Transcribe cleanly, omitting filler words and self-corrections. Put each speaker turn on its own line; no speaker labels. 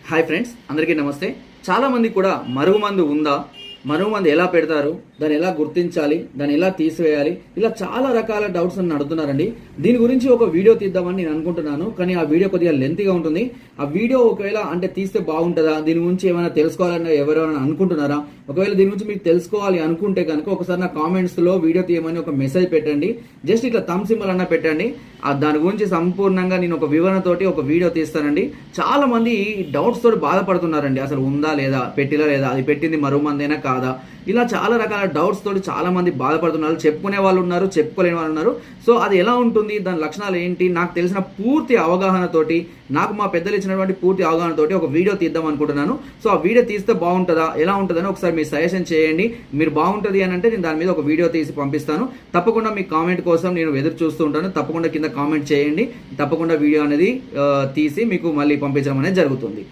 Hi friends, అందరికీ నమస్తే. చాలామంది కూడా మరుగుమందు ఉందా, మరుగుమందు ఎలా పెడతారు, దాన్ని ఎలా గుర్తించాలి, దాన్ని ఎలా తీసివేయాలి, ఇలా చాలా రకాల డౌట్స్ నన్ను అడుగుతున్నారండి. దీని గురించి ఒక వీడియో తీద్దామని నేను అనుకుంటున్నాను, కానీ ఆ వీడియో కొద్దిగా లెంతీగా ఉంటుంది. ఆ వీడియో ఒకవేళ తీస్తే బాగుంటుందా, దీని గురించి ఏమైనా తెలుసుకోవాలని ఎవరైనా అనుకుంటున్నారా? ఒకవేళ దీని గురించి మీకు తెలుసుకోవాలి అనుకుంటే కనుక ఒకసారి నా కామెంట్స్లో వీడియో తీయమని ఒక మెసేజ్ పెట్టండి. జస్ట్ ఇట్లా థమ్ సింబల్ అన్న పెట్టండి. దాని గురించి సంపూర్ణంగా నేను ఒక వివరణతోటి ఒక వీడియో తీస్తానండి. చాలా మంది డౌట్స్ తోటి బాధపడుతున్నారండి. అసలు ఉందా లేదా, పెట్టిలా లేదా, అది పెట్టింది మరుగుమందేనా కాదా, ఇలా చాలా రకాల డౌట్స్ తోటి చాలా మంది బాధపడుతున్నారు. చెప్పుకునే వాళ్ళు ఉన్నారు, చెప్పుకోలేని వాళ్ళు ఉన్నారు. సో అది ఎలా ఉంటుంది, దాని లక్షణాలు ఏంటి, నాకు తెలిసిన పూర్తి అవగాహనతోటి, నాకు మా పెద్దలు ఇచ్చినటువంటి పూర్తి అవగాహనతోటి ఒక వీడియో తీద్దాం అనుకుంటున్నాను. సో ఆ వీడియో తీస్తే బాగుంటుందా, ఎలా ఉంటుందని ఒకసారి మీరు సజెషన్ చేయండి. మీరు బాగుంటుంది అని అంటే నేను దాని మీద ఒక వీడియో తీసి పంపిస్తాను. తప్పకుండా మీ కామెంట్ కోసం నేను ఎదురు చూస్తూ ఉంటాను. తప్పకుండా కింద కామెంట్ చేయండి. తప్పకుండా వీడియో అనేది తీసి మీకు మళ్ళీ పంపించడం అనేది జరుగుతుంది.